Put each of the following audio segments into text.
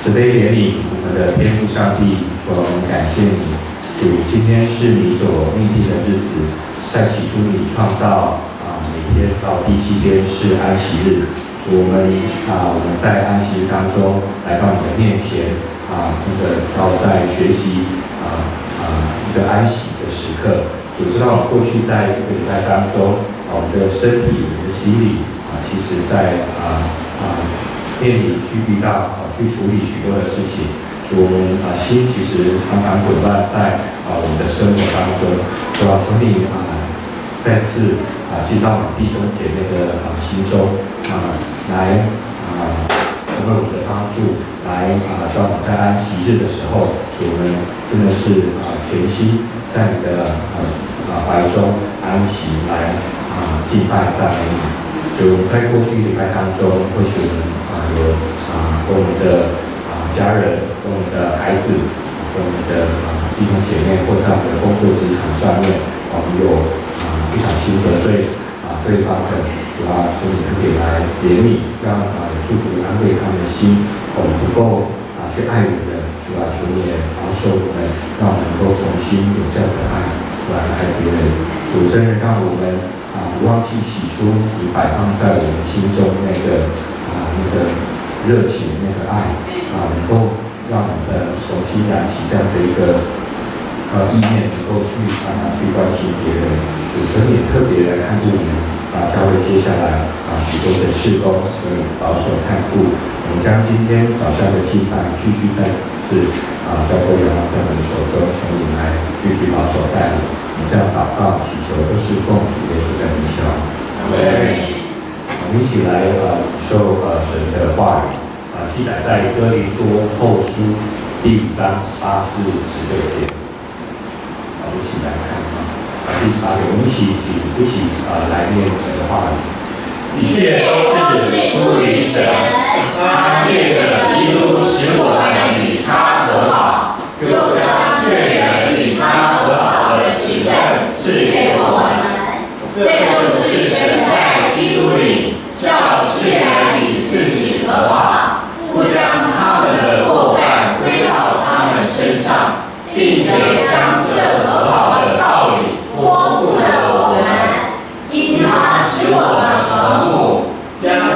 慈悲怜悯我们的天父上帝，主，我们感谢你。主，今天是你所命定的日子，在起初你创造每天到第7天是安息日。主，我们在安息日当中来到你的面前要在学习一个安息的时刻。主知道过去在一个礼拜当中，我们的身体、我们的心理其实在面临去遇到去处理许多的事情。主，我们心其实常常混乱在我们的生活当中。主啊，求你再次进到我们弟兄姐妹的心中来成为我们的帮助，来让我们在安息日的时候，主，我们真的是全心在你的怀中安息，来敬拜赞美你。主，在过去礼拜当中，或许我们有跟我们的家人、跟我们的孩子、跟我们的弟兄姐妹，或在我们的工作职场上面，我们有不小心得罪对方的。主啊，求你特别来怜悯，让祝福安慰他们的心。我们不够去爱人的，主啊，求你也保守我们，让我们能够重新有这样的爱来爱别人。主，真的让我们不忘记起初你摆放在我们心中那个热情、那个爱能够让我们的重新燃起这样的一个意念，能够去去关心别人。主，求你也特别来看顾我们教会接下来许多的事工，所以保守看顾。我们将今天早上的敬拜继续再次交托仰望在我们的手中，求你来继续保守带领。我们这样祷告祈求都是奉主耶稣的名求。我们一起来受神的话语记载在哥林多后书第5章18至19节。我们一起来看第18节，我们一起来念神的话语。一切都是出于神，他借着基督使我们与他和好，又将劝人与他和好的职分赐给我们。这就是神在基督里叫世人与自己和好，不将他们的过犯归到他们身上，并且将这和好的道理托付了我们。因他使我们和睦，将上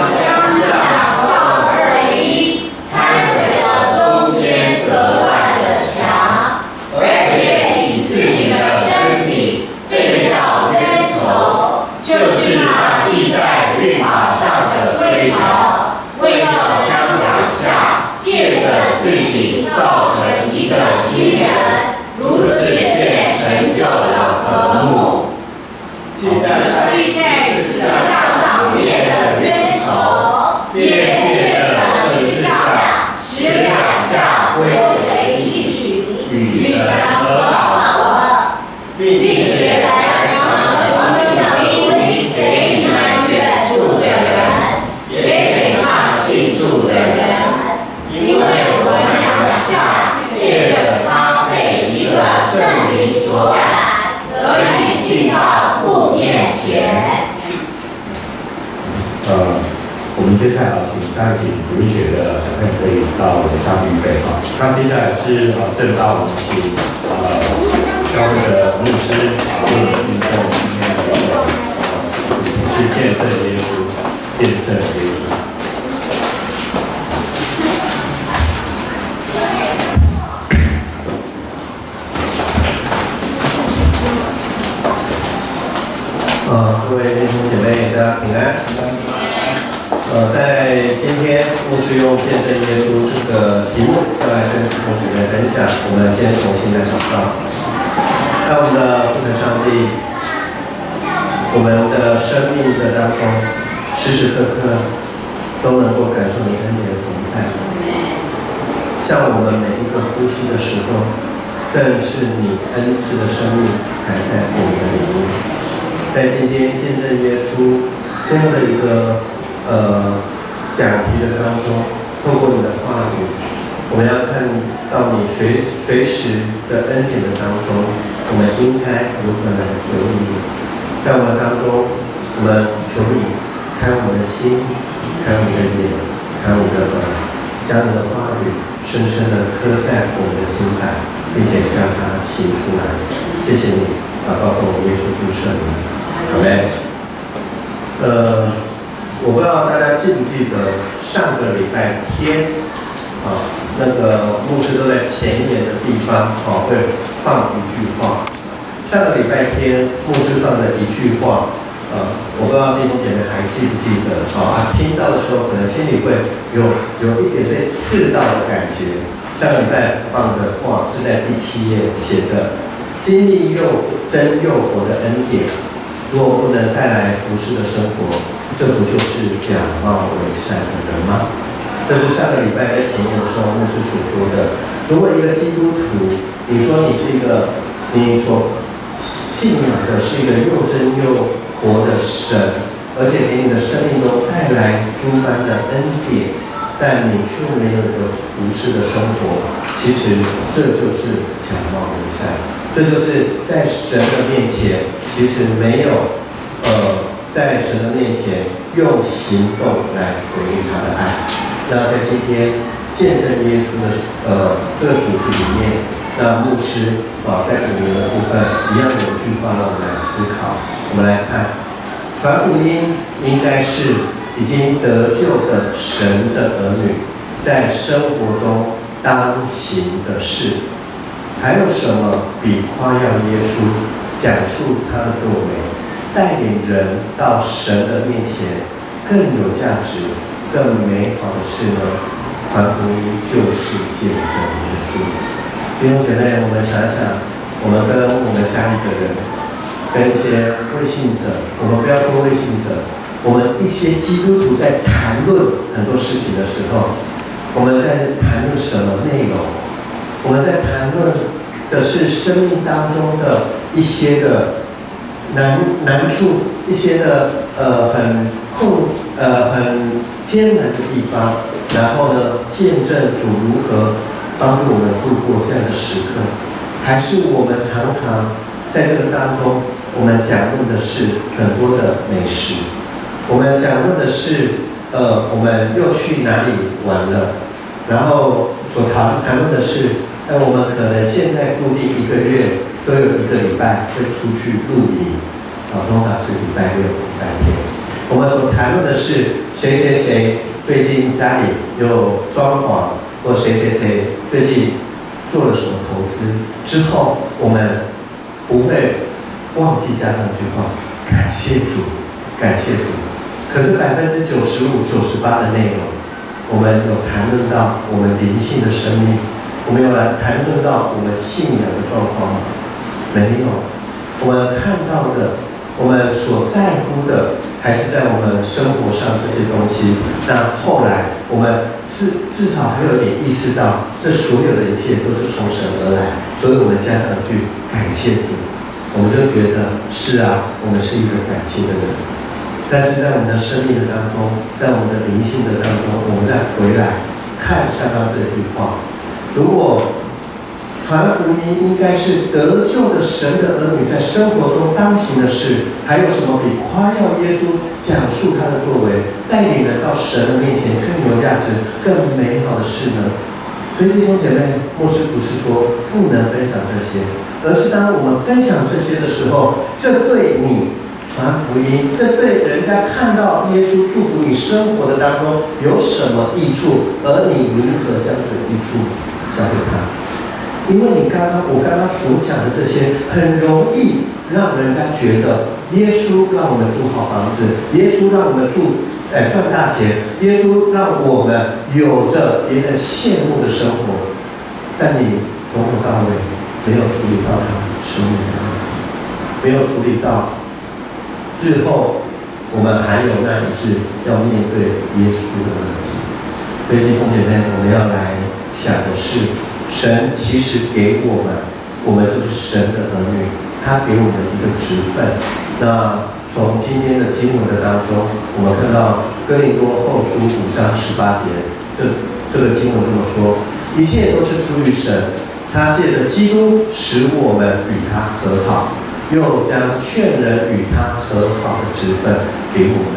2为1，拆毁了中间隔断的墙，而且以自己的身体废掉冤仇，就是那记在律法上的规条，为要将两下借着自己造成一个新人，如此便成就了和睦。记在十字架上列的冤仇，便借着十字架使两下归为一体，与神和好了，并且来将和睦的福音给你们远处的人，也给那近处的人，因为我们两下借着他被一个圣灵所感，得以进到父面前。我们接下来请主日学的小朋友可以到楼上预备那接下来是正道，我们请教会的牧师为我们进行今天的是见证耶稣，见证耶稣。各位弟兄姐妹，大家平安。在今天牧师用见证耶稣这个题目，要来跟弟兄姐妹分享。我们先重新来祷告。在我们的父神上帝，我们的生命的当中，时时刻刻都能够感受你恩典的同在。像我们每一个呼吸的时候，正是你恩赐的生命还在我们的里面。在今天见证耶稣这样的一个讲题的当中，透过你的话语，我们要看到你随时的恩典的当中，我们应该如何来回应你。在我们当中，我们求你开我们的心，开我们的眼，开我们的耳，将你的话语深深的刻在我们的心坎，并且将它行出来。谢谢你，祷告奉耶稣基督圣名，阿们。我不知道大家记不记得上个礼拜天那个牧师都在前言的地方会放一句话。上个礼拜天牧师放的一句话，我不知道弟兄姐妹还记不记得？听到的时候可能心里会有一点被刺到的感觉。上个礼拜放的话是在第7页写着：经历又真又活的恩典，若不能带来服侍的生活，这不就是假冒伪善的人吗？这是上个礼拜在前言的时候牧师所说的。如果一个基督徒，你说你是一个，你所信仰的是一个又真又活的神，而且给你的生命中带来诸般的恩典，但你却没有一个服侍的生活，其实这就是假冒伪善，这就是在神的面前，其实没有在神的面前用行动来回应他的爱。那在今天见证耶稣的这个主题里面，那牧师在引言的部分一样有一句话让我们来思考。我们来看，传福音应该是已经得救的神的儿女在生活中当行的事。还有什么比夸耀耶稣、讲述他的作为、带领人到神的面前更有价值、更美好的事呢？传福音就是见证耶稣。弟兄姐妹，我们想想，我们跟我们家里的人，跟一些未信者，我们不要说未信者，我们一些基督徒在谈论很多事情的时候，我们在谈论什么内容？我们在谈论的是生命当中的一些的难处，一些的很艰难的地方，然后呢，见证主如何帮助我们度过这样的时刻，还是我们常常在这个当中，我们讲论的是很多的美食，我们讲论的是我们又去哪里玩了，然后所谈论的是我们可能现在固定1个月都有1个礼拜会出去露营，通常是礼拜6、礼拜天。我们所谈论的是谁谁谁最近家里有装潢，或谁谁谁最近做了什么投资之后，我们不会忘记加上一句话：感谢主，感谢主。可是95%、98%的内容，我们有谈论到我们灵性的生命，我们有来谈论到我们信仰的状况吗？没有。我们看到的，我们所在乎的，还是在我们生活上这些东西。那后来我们至少还有点意识到，这所有的一切都是从神而来，所以我们加上一句感谢主，我们就觉得是啊，我们是一个感谢的人。但是在我们的生命的当中，在我们的灵性的当中，我们再回来看刚刚这句话，如果传福音应该是得救的神的儿女在生活中当行的事，还有什么比夸耀耶稣、讲述他的作为、带领人到神的面前更有价值、更美好的事呢？所以弟兄姐妹，牧师不是说不能分享这些，而是当我们分享这些的时候，这对你传福音，这对人家看到耶稣祝福你生活的当中有什么益处，而你如何将这个益处交给他？因为我刚刚所讲的这些，很容易让人家觉得耶稣让我们住好房子，耶稣让我们赚大钱，耶稣让我们有着别人羡慕的生活，但你从头到尾没有处理到他生命的问题，没有处理到日后我们还有那里是要面对耶稣的问题。所以弟兄姐妹，我们要来想的是，神其实给我们就是神的儿女，他给我们一个职分。那从今天的经文的当中，我们看到哥林多后书5章18节，这个经文这么说：一切都是出于神，他借着基督使我们与他和好，又将劝人与他和好的职分给我们。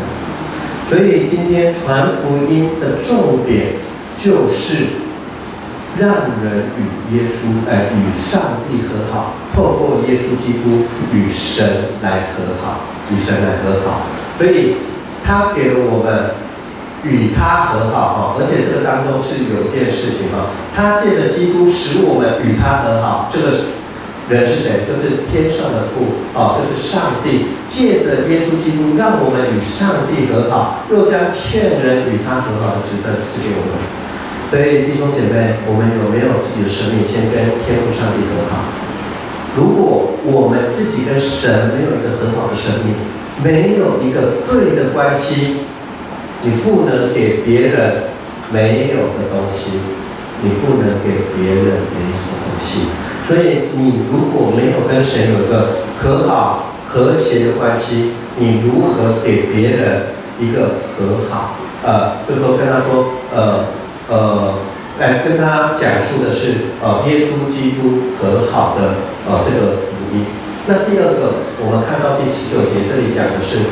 所以今天传福音的重点就是让人与与上帝和好，透过耶稣基督与神来和好，与神来和好。所以他给了我们与他和好，而且这个当中是有一件事情，他借着基督使我们与他和好。这个人是谁？就是天上的父，就是上帝借着耶稣基督让我们与上帝和好，又将劝人与他和好的职分赐给我们。所以弟兄姐妹，我们有没有自己的生命先跟天父上帝和好？如果我们自己跟神没有一个和好的生命，没有一个对的关系，你不能给别人没有的东西，你不能给别人没有的东西。所以你如果没有跟神有一个和好和谐的关系，你如何给别人一个和好？就说跟他说，来跟他讲述的是耶稣基督和好的这个福音。那第二个，我们看到第19节，这里讲的是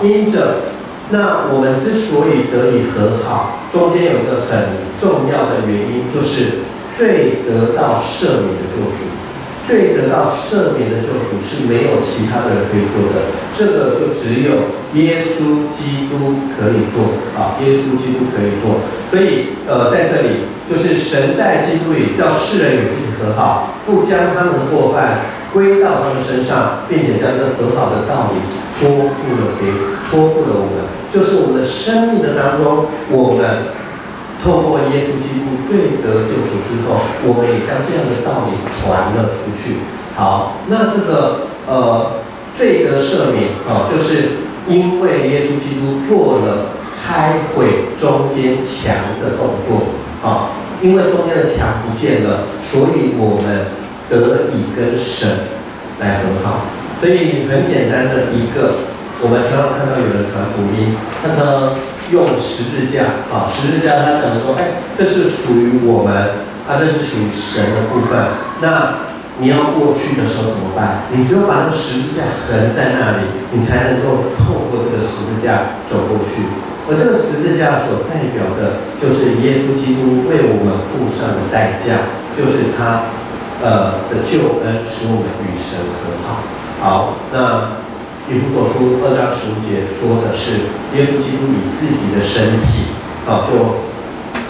因着那我们之所以得以和好，中间有一个很重要的原因，就是罪得到赦免的救赎。罪得到赦免的救赎是没有其他的人可以做的，这个就只有耶稣基督可以做耶稣基督可以做。所以在这里就是神在基督里叫世人与自己和好，不将他们的过犯归到他们身上，并且将这和好的道理托付了我们，就是我们的生命的当中，我们透过耶稣基督罪得救赎之后，我们也将这样的道理传了出去。好，那这个罪得赦免就是因为耶稣基督做了拆毁中间墙的动作因为中间的墙不见了，所以我们得以跟神来和好。所以很简单的一个，我们常常看到有人传福音，他常用十字架十字架他讲说，这是属于我们这是属于神的部分。那你要过去的时候怎么办？你只有把那个十字架横在那里，你才能够透过这个十字架走过去。而这个十字架所代表的，就是耶稣基督为我们付上的代价，就是他的救恩，使我们与神和好。好，那以弗所书2章15节说的是，耶稣基督以自己的身体就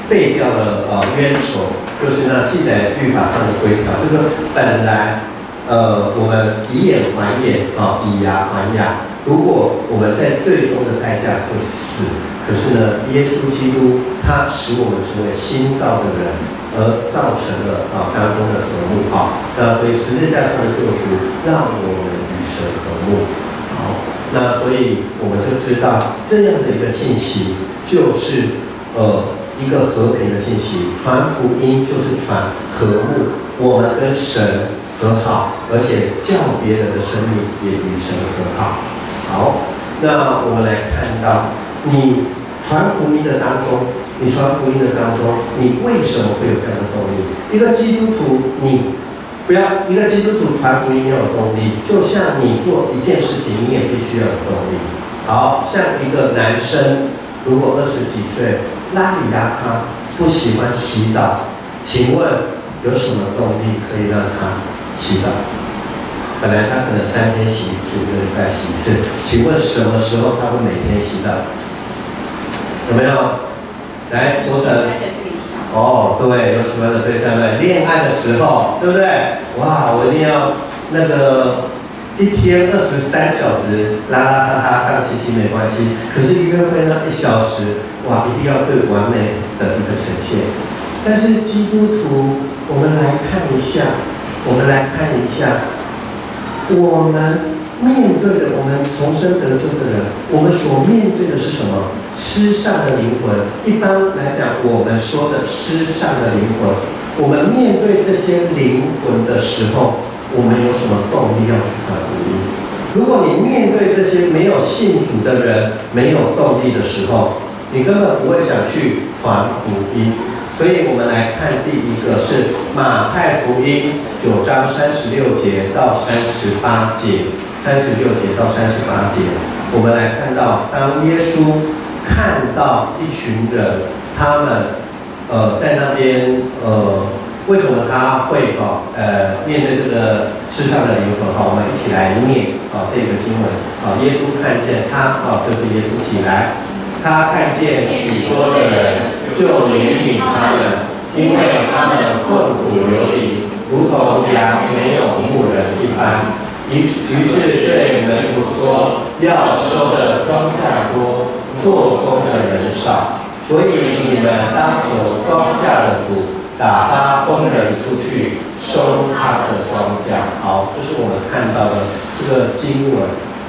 废掉了冤仇，就是那记载律法上的规条，就是本来我们以眼还眼以牙还牙。如果我们在最终的代价会死，可是呢，耶稣基督他使我们成为新造的人，而造成了当中的和睦那所以十字架上的救赎让我们与神和睦。好，那所以我们就知道这样的一个信息就是一个和平的信息，传福音就是传和睦，我们跟神和好，而且叫别人的生命也与神和好。好，那我们来看到你传福音的当中，你为什么会有这样的动力？一个基督徒，一个基督徒传福音要有动力，就像你做一件事情，你也必须要有动力。好，像一个男生，如果20几岁，邋里邋遢，不喜欢洗澡，请问有什么动力可以让他洗澡？本来他可能3天洗一次，1个礼拜洗一次，请问什么时候他会每天洗澡？有没有？来，卓成。对，有喜欢的对象对，恋爱的时候，对不对？哇，我一定要那个1天23小时，拉拉撒撒脏兮兮没关系。可是约会那1小时，哇，一定要最完美的一个呈现。但是基督徒，我们来看一下，我们面对的，我们重生得救的人，我们所面对的是什么？失丧的灵魂。一般来讲，我们说的失丧的灵魂，我们面对这些灵魂的时候，我们有什么动力要去传福音？如果你面对这些没有信主的人，没有动力的时候，你根本不会想去传福音。所以我们来看第一个是马太福音9章36节到38节，36节到38节，我们来看到，当耶稣看到一群人，他们在那边为什么他会面对这个世上的灵魂？我们一起来念这个经文。耶稣看见他就是耶稣起来，他看见许多的人，就怜悯他们，因为他们困苦流离，如同羊没有牧人一般。于是对门徒说，要收的庄稼多，做工的人少，所以你们当求庄稼的主打发工人出去收他的庄稼。好，这是我们看到的这个经文。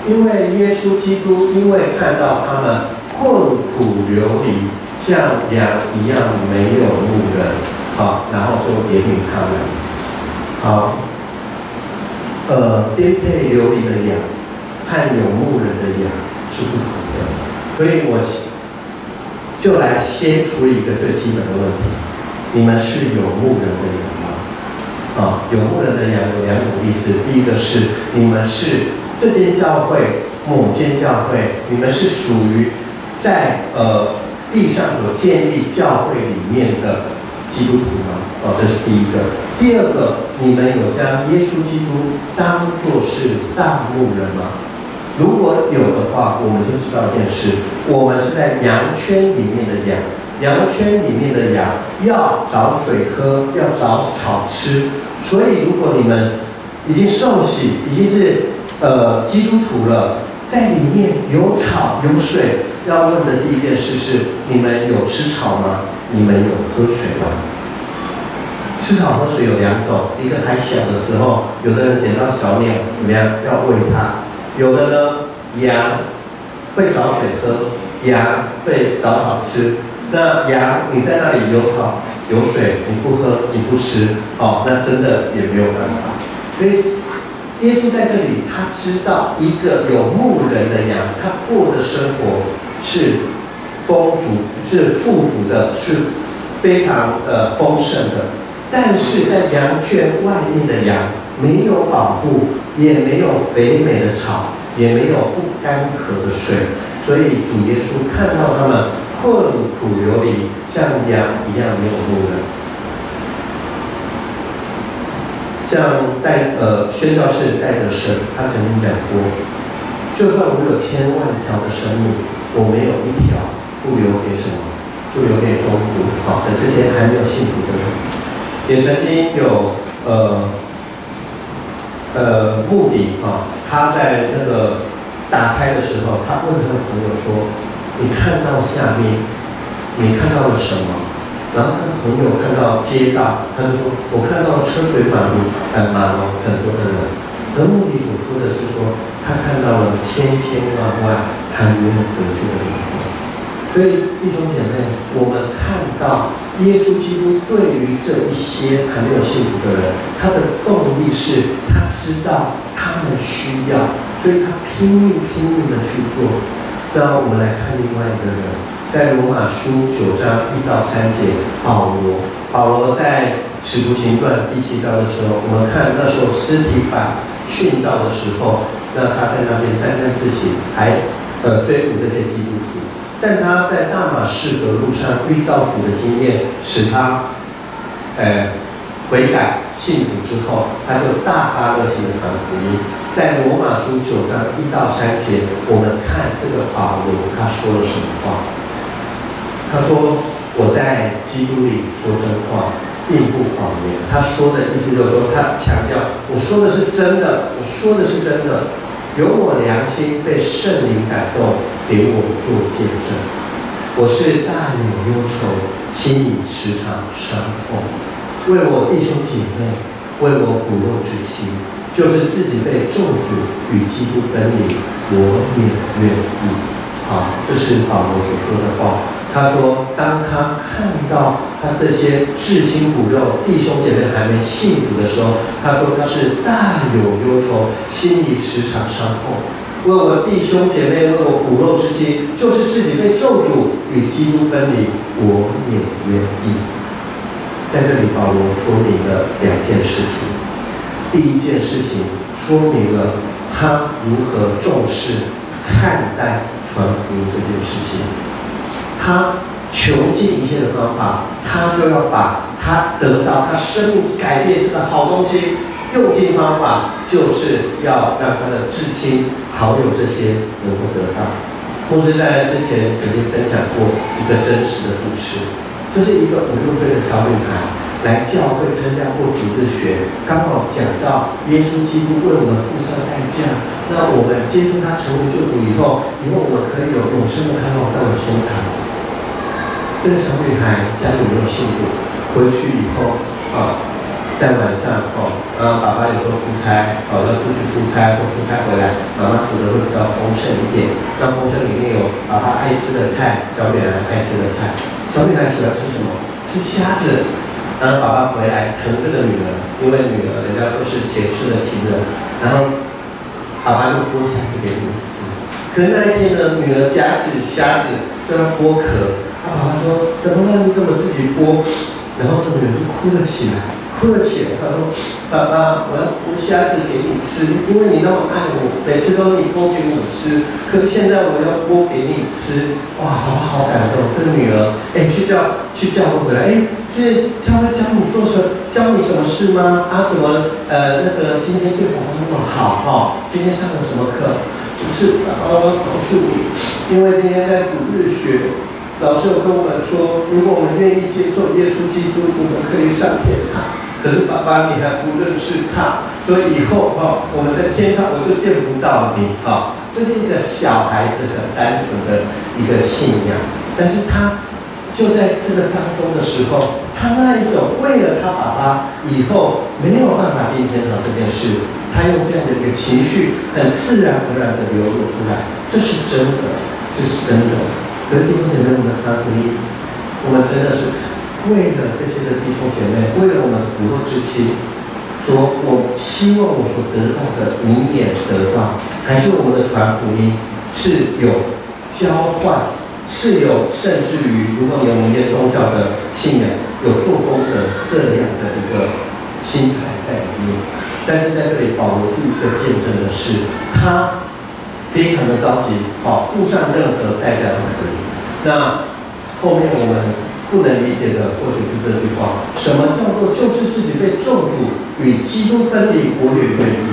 因为耶稣基督因为看到他们困苦流离，像羊一样没有牧人，然后就怜悯他们。好，颠沛流离的羊和有牧人的羊是不同的，所以我就来先处理一个最基本的问题：你们是有牧人的羊吗？有牧人的羊有两种意思，第一个是你们是这间教会、某间教会，你们是属于在地上所建立教会里面的基督徒吗？这是第一个。第二个，你们有将耶稣基督当作是大牧人吗？如果有的话，我们就知道一件事：我们是在羊圈里面的羊，羊圈里面的羊要找水喝，要找草吃。所以，如果你们已经受洗，已经是基督徒了，在里面有草有水，要问的第一件事是：你们有吃草吗？你们有喝水吗？吃草喝水有两种，一个还小的时候，有的人捡到小鸟怎么样要喂它，有的呢羊会找水喝，羊会找草吃。那羊你在那里有草有水，你不喝你不吃，那真的也没有办法。所以耶稣在这里，他知道一个有牧人的羊，他过的生活是丰足、是富足的，是非常丰盛的。但是在羊圈外面的羊没有保护，也没有肥美的草，也没有不干渴的水，所以主耶稣看到他们困苦流离，像羊一样没有牧人。像宣教士戴德生，他曾经讲过，就算我有千万条的生命，我没有一条不留给什么，不留给中途的这些还没有信主的人。也曾经有穆迪他在那个打开的时候，他问他的朋友说：“你看到下面，你看到了什么？”然后他的朋友看到街道，他就说：“我看到车水马龙很多的人。”而穆迪所说的是说，他看到了千千万万还没有得救的灵魂。所以弟兄姐妹，我们看到耶稣基督对于这一些还没有信主的人，他的动力是他知道他们需要，所以他拼命的去做。那我们来看另外一个人，在罗马书9章1到3节，保罗在使徒行传第7章的时候，我们看那时候司提反殉道的时候，那他在那边沾自喜，还追捕这些基督徒。但他在大马士革路上遇到主的经验，使他悔改信主之后，他就大发热心的传福音。在罗马书9章1到3节，我们看这个保罗他说了什么话？他说：“我在基督里说真话，并不谎言。”他说的意思就是说，他强调我说的是真的，我说的是真的。有我良心被圣灵感动，给我做见证。我是大有忧愁，心里时常伤痛，为我弟兄姐妹，为我骨肉之亲，就是自己被咒诅与基督分离，我也愿意。好，这是保罗所说的话。他说，当他看到他这些至亲骨肉弟兄姐妹还没信主的时候，他说他是大有忧愁，心里时常伤痛，为我弟兄姐妹，为我骨肉之亲，就是自己被咒诅与基督分离，我也愿意。在这里，保罗说明了2件事情。第一件事情说明了他如何重视看待传福音这件事情。他穷尽一切的方法，他就要把他得到他生命改变这个好东西，用尽方法，就是要让他的至亲好友这些能够得到。牧师在之前曾经分享过一个真实的故事，就是一个5、6岁的小女孩来教会参加过主日学，刚好讲到耶稣基督为我们付上代价，那我们接触他成为救主以后我们可以有永生的盼望到了天堂。这个小女孩家里没有信主，回去以后在晚上爸爸有时候出差要出去出差或出差回来，妈妈煮的会比较丰盛一点，那丰盛里面有爸爸爱吃的菜，小女孩爱吃的菜。小女孩喜欢吃什么？吃虾子。然后爸爸回来疼这个女儿，因为女儿人家说是前世的情人，然后爸爸就剥虾子给女儿吃。可是那一天呢，女儿夹起虾子就要剥壳，爸爸说怎么了？你怎么自己剥？然后这个女儿就哭了起来。他说：“爸爸，我要剥虾子给你吃，因为你那么爱我，每次都你剥给我吃。可是现在我要剥给你吃，哇，爸爸好感动。这个女儿，去教会回来，这教会教你做什么？教你什么事吗？怎么今天对爸爸那么好今天上了什么课？不是，爸爸，我要告诉你，因为今天在主日学。”老师有跟我们说，如果我们愿意接受耶稣基督，我们可以上天堂。可是爸爸，你还不认识他，所以以后我们在天堂我就见不到你这是一个小孩子很单纯的一个信仰，但是他就在这个当中的时候，他那一种为了他爸爸以后没有办法进天堂这件事，他用这样的一个情绪，很自然而然的流露出来，这是真的，这是真的。可是弟兄姐妹，我们传福音，我们真的是为了这些的弟兄姐妹，为了我们的骨肉至亲，说我希望我所得到的你也得到，还是我们的传福音是有交换，是有甚至于如果有我们一些宗教的信仰有做功德这样的一个心态在里面。但是在这里，保罗第一个见证的是他非常的着急，付上任何代价都可以。那后面我们不能理解的，或许是这句话：什么叫做就是自己被咒诅与基督分离，我也愿意。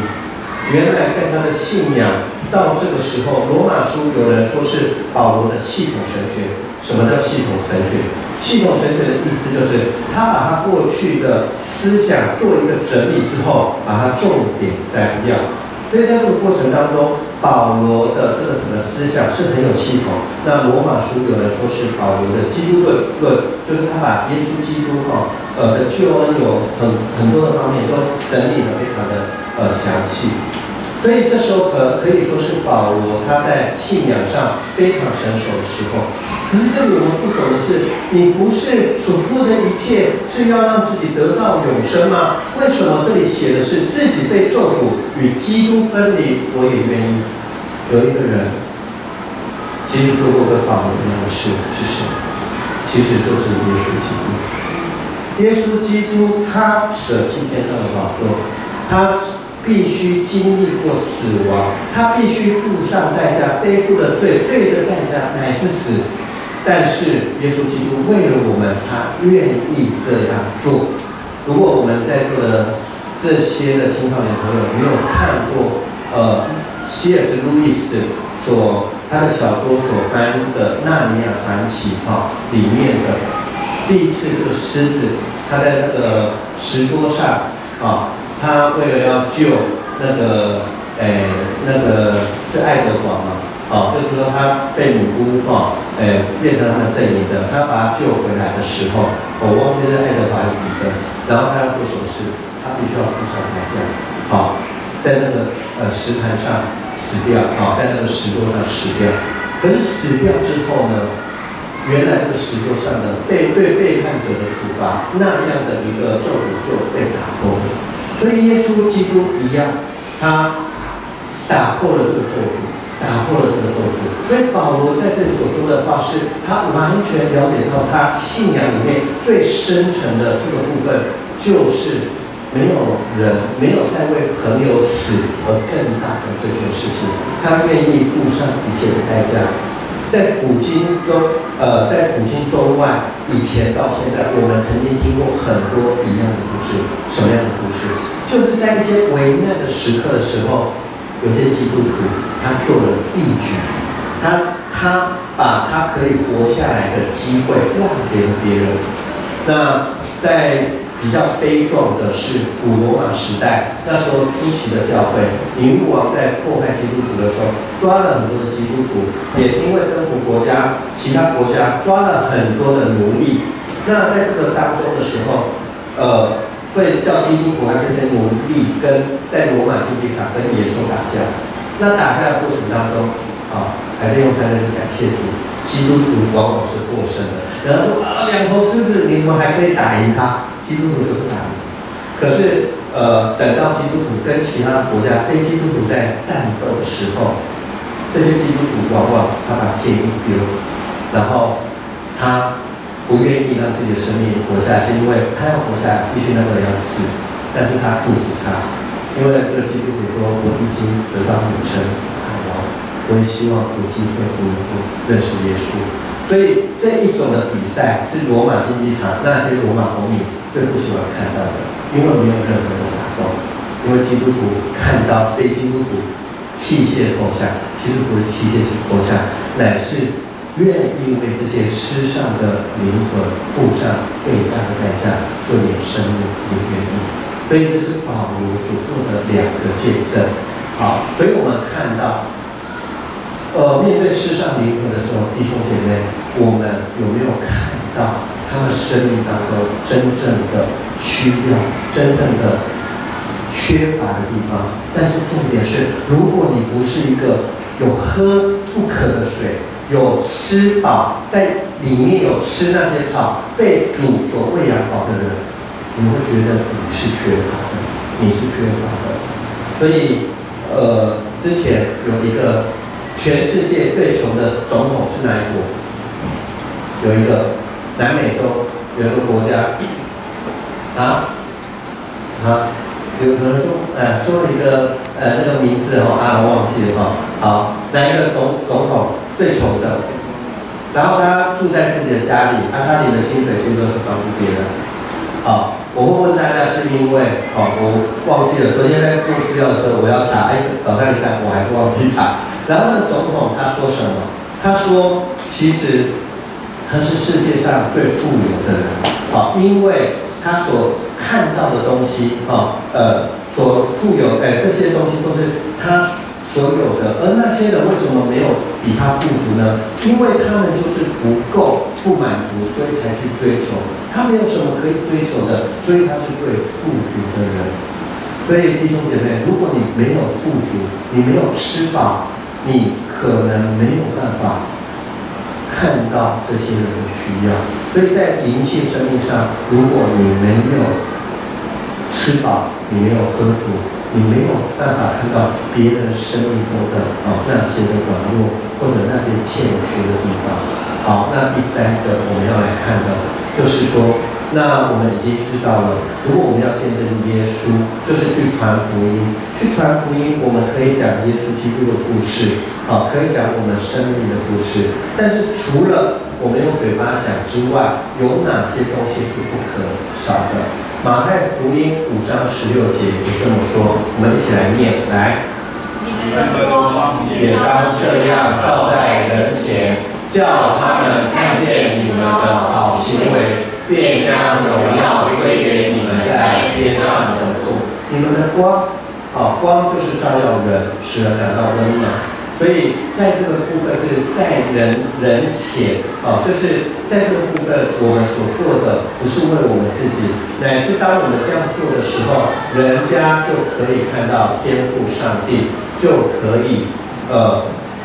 原来在他的信仰到这个时候，罗马书有人说是保罗的系统神学。什么叫系统神学？系统神学的意思就是他把他过去的思想做一个整理之后，把它重点摘要。所以在这个过程当中，保罗的这个整个思想是很有系统。那罗马书有人说是保罗的基督论，就是他把耶稣基督的救恩有很多的方面都整理得非常的详细。所以这时候可以说是保罗他在信仰上非常成熟的时候。可是这里我们不懂的是，你不是所做的一切是要让自己得到永生吗？为什么这里写的是自己被咒诅与基督分离，我也愿意？有一个人其实做过跟保罗一样的事是谁？其实就是耶稣基督。耶稣基督他舍弃天上的宝座，他必须经历过死亡，他必须付上代价，背负了罪的代价乃是死。但是耶稣基督为了我们，他愿意这样做。如果我们在座的这些的青少年朋友没有看过C.S. 路易斯他的小说所翻的《纳尼亚传奇》里面的第一次这个狮子，他在那个石桌上他为了要救那个是爱德华嘛。就是说他被女巫变成他们阵营的，他把他救回来的时候，我忘记是爱德华彼得，然后他要做什么事？他必须要付上代价，在那个石盘上死掉，在那个石桌上死掉。可是死掉之后呢，原来这个石桌上的对背叛者的处罚，那样的一个咒诅就被打破了。所以耶稣基督一样，他打破了这个咒诅。打破了这个咒诅，所以保罗在这里所说的话是，他完全了解到他信仰里面最深层的这个部分，就是没有人没有在为朋友死而更大的这件事情，他愿意付上一切的代价。在古今中外以前到现在，我们曾经听过很多一样的故事。什么样的故事？就是在一些危难的时刻的时候，有些基督徒他做了义举，他把他可以活下来的机会让给了别人。那在比较悲壮的是古罗马时代，那时候初期的教会，尼禄王在迫害基督徒的时候，抓了很多的基督徒，也因为征服国家，其他国家抓了很多的奴隶。那在这个当中的时候，会叫基督徒和这些奴隶跟在罗马竞技场跟野兽打架。那打架的过程当中，还是用3个字感谢主，基督徒往往是获胜的。然后说2头狮子，你怎么还可以打赢他？基督徒就是打赢。可是等到基督徒跟其他国家非基督徒在战斗的时候，这些基督徒往往他把剑一丢，然后他不愿意让自己的生命活下来，是因为他要活下来，必须那个人要死。但是他祝福他，因为这个基督徒说：“我已经得到永生，我也希望有机会认识耶稣。”所以这一种的比赛是罗马竞技场那些罗马公民最不喜欢看到的，因为没有任何的打斗。因为基督徒看到非基督徒器械投降，其实不是器械投降，乃是愿意为这些失丧的灵魂付上最大的代价，就连生命也愿意。所以这是保罗所做的2个见证。好，所以我们看到，面对失丧灵魂的时候，弟兄姐妹，我们有没有看到他们生命当中真正的需要、真正的缺乏的地方？但是重点是，如果你不是一个有喝不渴的水，有吃饱，在里面有吃那些草，被主所喂养饱的人，你会觉得你是缺乏的，你是缺乏的。所以，之前有一个全世界最穷的总统是哪一国？有一个南美洲有一个国家，有人说了一个那个名字我忘记了好，哪一个总统最穷的？然后他住在自己的家里，他领的薪水其实都是帮助别人。我会问大家是因为我忘记了，昨天在做资料的时候我要查，早上你看我还是忘记查。然后那个总统他说什么？他说其实他是世界上最富有的人，因为他所看到的东西，所富有，这些东西都是他所有的。而那些人为什么没有比他富足呢？因为他们就是不够、不满足，所以才去追求。他没有什么可以追求的，所以他是最富足的人。所以弟兄姐妹，如果你没有富足，你没有吃饱，你可能没有办法看到这些人的需要。所以在灵性生命上，如果你没有吃饱，你没有喝足，你没有办法看到别人生命中的那些的软弱或者那些欠缺的地方。好，那第3个我们要来看的，就是说，那我们已经知道了，如果我们要见证耶稣，就是去传福音。去传福音，我们可以讲耶稣基督的故事，可以讲我们生命的故事。但是除了我们用嘴巴讲之外，有哪些东西是不可少的？马太福音5章16节也这么说，我们一起来念，来。你们的光也当这样照在人前，叫他们看见你们的好行为，便将荣耀归给你们在天上的父。你们的光，光就是照耀人，使人感到温暖。所以在这个部分是在人前，就是在这个部分我们所做的不是为我们自己，乃是当我们这样做的时候，人家就可以看到天父上帝，就可以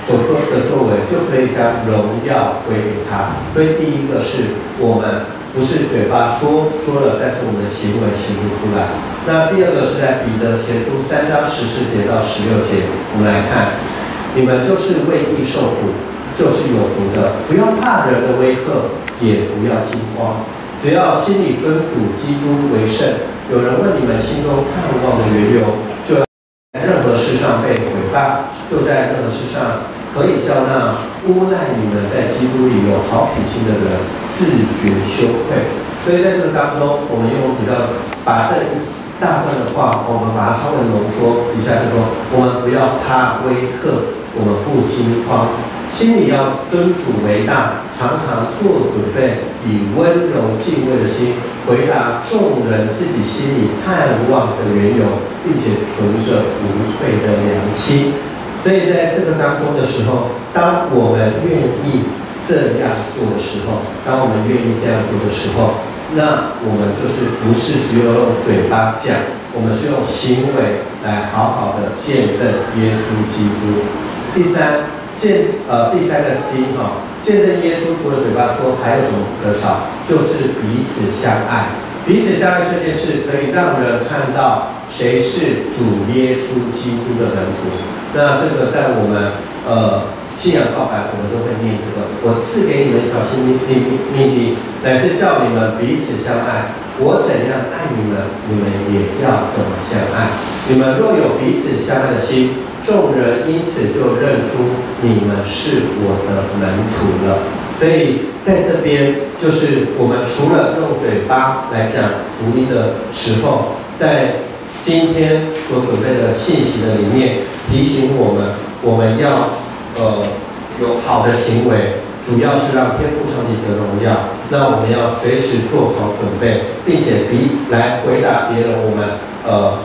所做的作为就可以将荣耀归给他。所以第一个是我们不是嘴巴说了，但是我们的行为行不出来。那第二个是在彼得前书3章14节到16节，我们来看。你们就是为义受苦，就是有福的。不要怕人的威吓，也不要惊慌，只要心里尊主基督为圣。有人问你们心中盼望的缘由，就在任何事上被毁谤，就在任何事上可以叫那诬赖你们在基督里有好品性的人自觉羞愧。所以在这个当中，我们用比较把这一大段的话，我们把它稍微浓缩一下，就说我们不要怕威吓，我们不惊慌，心里要尊主为大，常常做准备，以温柔敬畏的心回答众人自己心里盼望的缘由，并且存着无罪的良心。所以在这个当中的时候，当我们愿意这样做的时候，当我们愿意这样做的时候，那我们就是不是只有用嘴巴讲，我们是用行为来好好的见证耶稣基督。第三个 C 见证耶稣除了嘴巴说，还有什么不可少？就是彼此相爱。彼此相爱这件事可以让人看到谁是主耶稣基督的门徒。那这个在我们信仰告白，我们都会念这个：我赐给你们一条新命令，乃是叫你们彼此相爱。我怎样爱你们，你们也要怎么相爱。你们若有彼此相爱的心，众人因此就认出你们是我的门徒了。所以在这边，就是我们除了用嘴巴来讲福音的时候，在今天所准备的信息的里面，提醒我们要有好的行为，主要是让天父上帝得荣耀。那我们要随时做好准备，并且来回答别人我们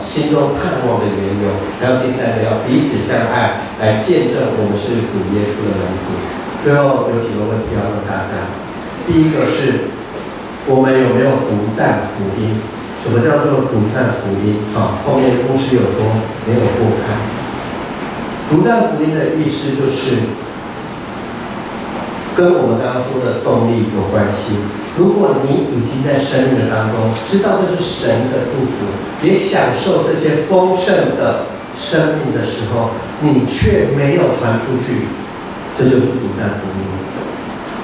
心中盼望的缘由。还有第三个，要彼此相爱，来见证我们是主耶稣的门徒。最后有几个问题要问大家。第一个是，我们有没有独占福音？什么叫做独占福音？后面牧师有说没有过开。独占福音的意思就是跟我们刚刚说的动力有关系。如果你已经在生命的当中知道这是神的祝福，也享受这些丰盛的生命的时候，你却没有传出去，这就是独占福音。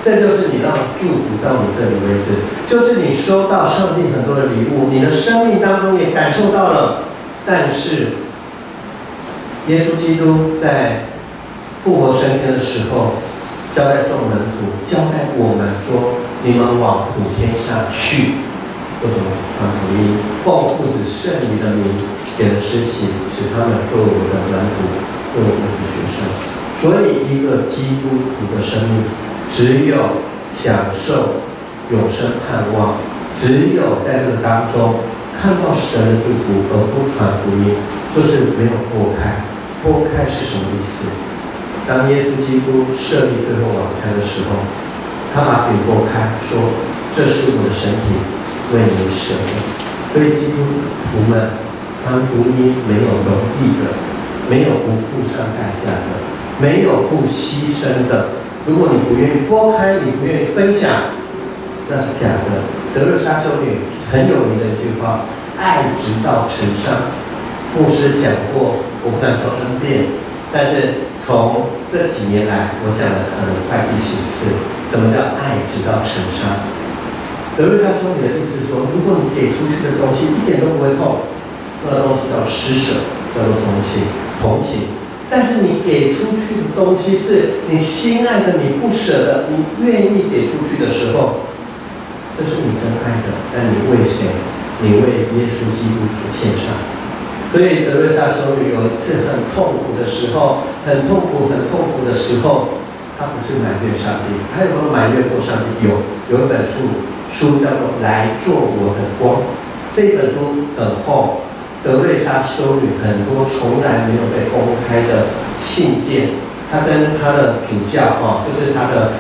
这就是你让祝福到你这里为止，就是你收到上帝很多的礼物，你的生命当中也感受到了，但是耶稣基督在复活升天的时候，交代众门徒，交代我们说：你们往普天下去，做什么？传福音，奉父子圣灵的名，给人施洗，使他们做我的门徒，做我的学生。所以，一个基督徒的生命，只有享受永生盼望，只有在这个当中看到神的祝福，而不传福音，就是没有拨开。拨开是什么意思？当耶稣基督设立最后晚餐的时候，他把饼拨开，说：“这是我的身体，为你舍的。”所以基督徒们传福音没有容易的，没有不付上代价的，没有不牺牲的。如果你不愿意拨开，你不愿意分享，那是假的。德瑞莎修女很有名的一句话：“爱直到成伤。”牧师讲过，我不敢说 N 遍，但是从这几年来，我讲了可能快第10次。什么叫爱直到成伤？德瑞莎修女的意思是说，如果你给出去的东西一点都不会痛，那个东西叫施舍，叫做同情。但是你给出去的东西是你心爱的，你不舍的，你愿意给出去的时候，这是你真爱的。但你为谁？你为耶稣基督所献上。所以德瑞莎修女有一次很痛苦的时候，很痛苦的时候，她不是埋怨上帝。她有没有埋怨过上帝？有一本书叫做《来做我的光》，这本书很厚。德瑞莎修女很多从来没有被公开的信件，她跟她的主教就是她的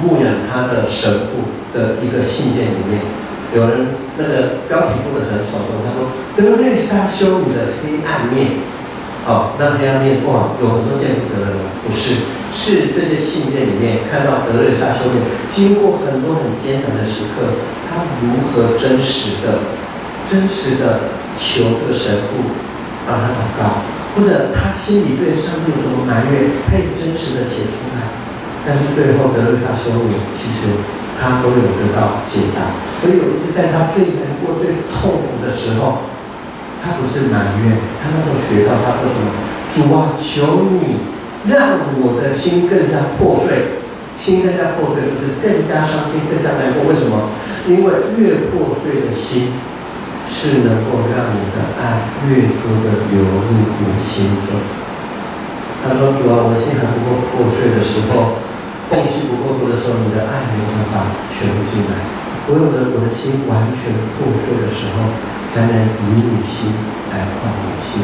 牧养她的神父的一个信件里面，有人那个标题做得很耸动，他说德瑞莎修女的黑暗面。那黑暗面有很多见不得人吗？不是，是这些信件里面看到德瑞莎修女经过很多很艰难的时刻，她如何真实的求这个神父让他祷告，或者他心里对上帝有什么埋怨，可以真实的写出来。但是最后德瑞莎修女其实他都有得到解答。所以有一次在他最难过、最痛苦的时候，他不是埋怨，他那时候学到他说什么：主啊，求你让我的心更加破碎。心更加破碎，就是更加伤心，更加难过。为什么？因为越破碎的心，是能够让你的爱越多的流入你心中。他说：“主啊，我的心还不够破碎的时候，缝隙不够多的时候，你的爱没有办法全部进来。唯有我的心完全破碎的时候，才能以你心来换你心。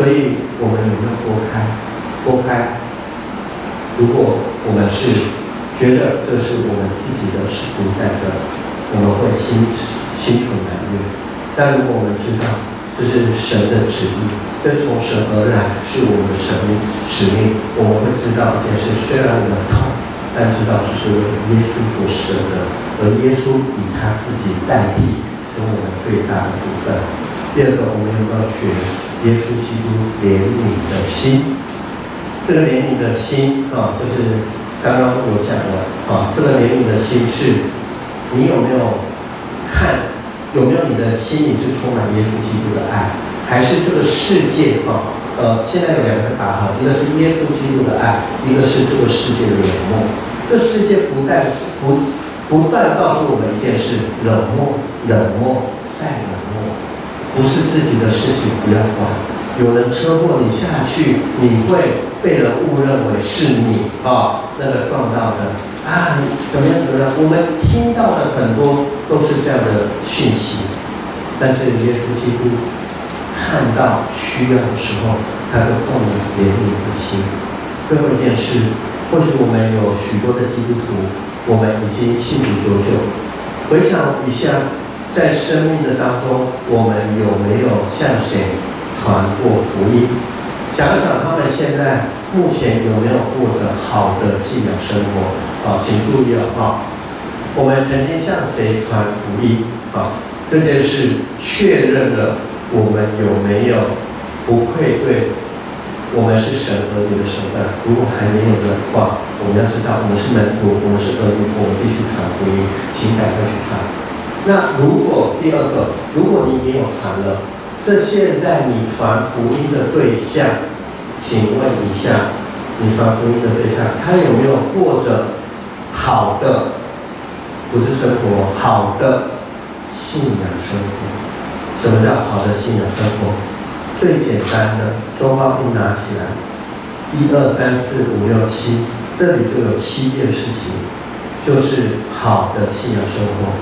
所以，我们有没有拨开？拨开。如果我们是觉得这是我们自己的是不在的，我们会心存难悦。但如果我们知道这是神的旨意，这从神而来，是我们的使命，我们会知道一件事：虽然我们痛，但知道这是为耶稣所舍的，而耶稣以他自己代替，是我们最大的福分。第二个，我们有没有学耶稣基督怜悯的心？这个怜悯的心就是刚刚有讲了这个怜悯的心是，你有没有看，有没有你的心里是充满耶稣基督的爱，还是这个世界现在有两个答案，一个是耶稣基督的爱，一个是这个世界的冷漠。这世界不断告诉我们一件事：冷漠，冷漠，再冷漠，不是自己的事情不要管。有人车祸你下去，你会被人误认为是你那个撞到的怎么样？我们听到的很多都是这样的讯息，但是耶稣基督看到需要的时候，他就动了怜悯的心。最后一件事，或许我们有许多的基督徒，我们已经信主久久，回想一下，在生命的当中，我们有没有向谁传过福音？想想他们现在目前有没有过着好的信仰生活？请注意我们曾经向谁传福音？这件事确认了我们有没有不愧对我们是神儿女的身份。如果还没有的话，我们要知道我们是门徒，我们是儿女，我们必须传福音，请赶快去传。那如果第二个，如果你已经有传了，这现在你传福音的对象，请问一下，你传福音的对象，他有没有过着好的，不是生活，好的信仰生活？什么叫好的信仰生活？最简单的，周报一拿起来，1、2、3、4、5、6、7，这里就有7件事情，就是好的信仰生活。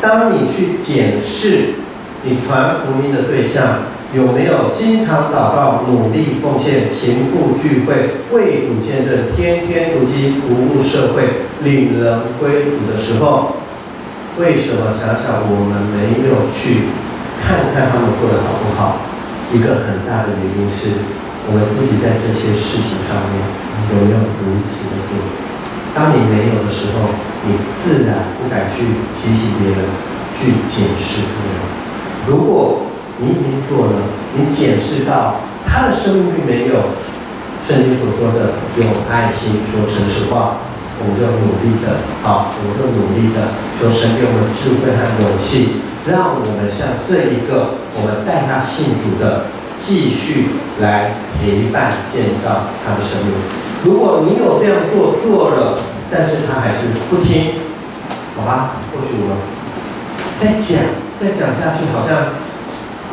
当你去检视你传福音的对象有没有经常祷告、努力奉献、勤赴聚会、为主见证、天天读经、服务社会、领人归主的时候，为什么想想我们没有去看看他们过得好不好？一个很大的原因是我们自己在这些事情上面有没有如此的做。当你没有的时候，你自然不敢去提醒别人，去检视他们。如果你已经做了，你检视到他的生命并没有圣经所说的用爱心说诚实话，我们就努力的求神给我们智慧和勇气，让我们像这一个我们带他信主的，继续来陪伴建造他的生命。如果你有这样做了，但是他还是不听，好吧？或许我们再讲下去，好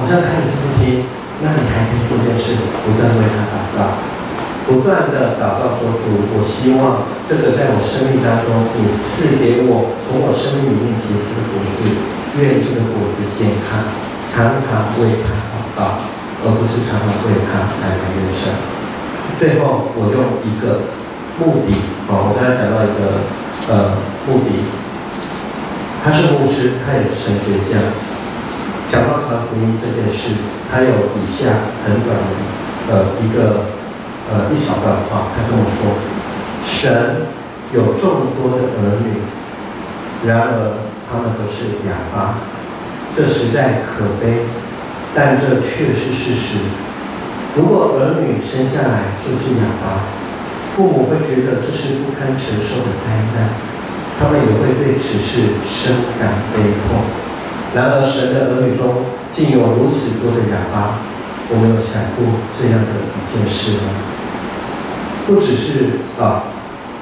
像他也是不听，那你还可以做件事，不断为他祷告，不断的祷告说：主，我希望这个在我生命当中，你赐给我从我生命里面结出的果子，愿这个果子健康，常常为他祷告，而不是常常为他来埋怨神。最后，我用一个目的我刚才讲到一个目的，他是牧师，他也是神学家。讲到传福音这件事，他有以下很短的一小段话，他这么说：神有众多的儿女，然而他们都是哑巴，这实在可悲，但这却是事实。如果儿女生下来就是哑巴，父母会觉得这是不堪承受的灾难，他们也会对此事深感悲痛。然而神的儿女中竟有如此多的哑巴，我们有想过这样的一件事吗？不只是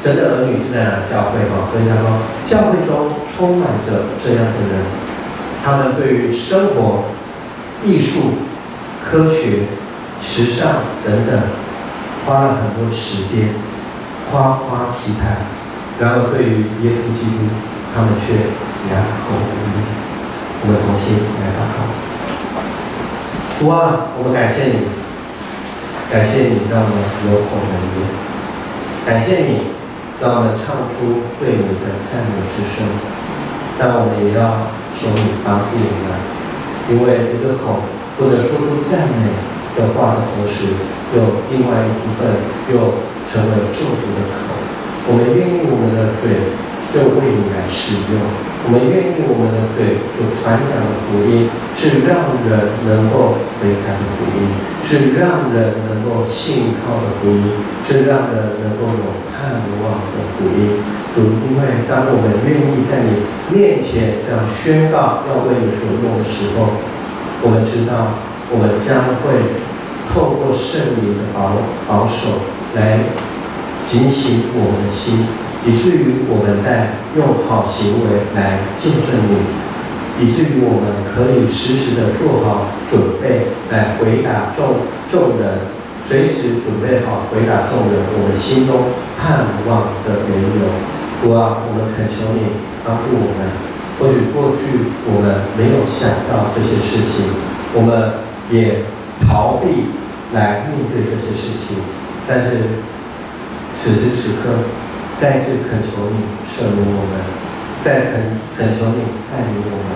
神的儿女是在哪教会所以他说教会中充满着这样的人，他们对于生活、艺术、科学、时尚等等花了很多时间，夸夸其谈，然而对于耶稣基督，他们却哑口无言。我们同心来祷告。主啊，我们感谢你，感谢你让我们有口能言，感谢你让我们唱出对你的赞美之声。但我们也要求你帮助我们，因为一个口不能说出赞美的话的同时，有另外一部分又成为咒诅的口。我们愿意我们的嘴就为你来使用，我们愿意我们的嘴所传讲的福音是让人能够悔改的福音，是让人能够信靠的福音，是让人能够有盼望的福音。主，因为当我们愿意在你面前这样宣告要为你所用的时候，我们知道我们将会透过圣灵的保守来警醒我们的心，以至于我们在用好行为来见证你，以至于我们可以时时的做好准备来回答众人，随时准备好回答众人我们心中盼望的缘由。主啊，我们恳求你帮助我们。或许过去我们没有想到这些事情，我们也逃避来面对这些事情，但是此时此刻再次恳求你赦免我们，再恳求你带领我们，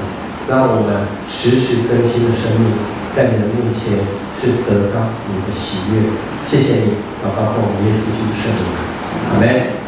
让我们时时更新的生命在你的面前是得到你的喜悦。谢谢你，祷告奉耶稣基督圣名，阿们。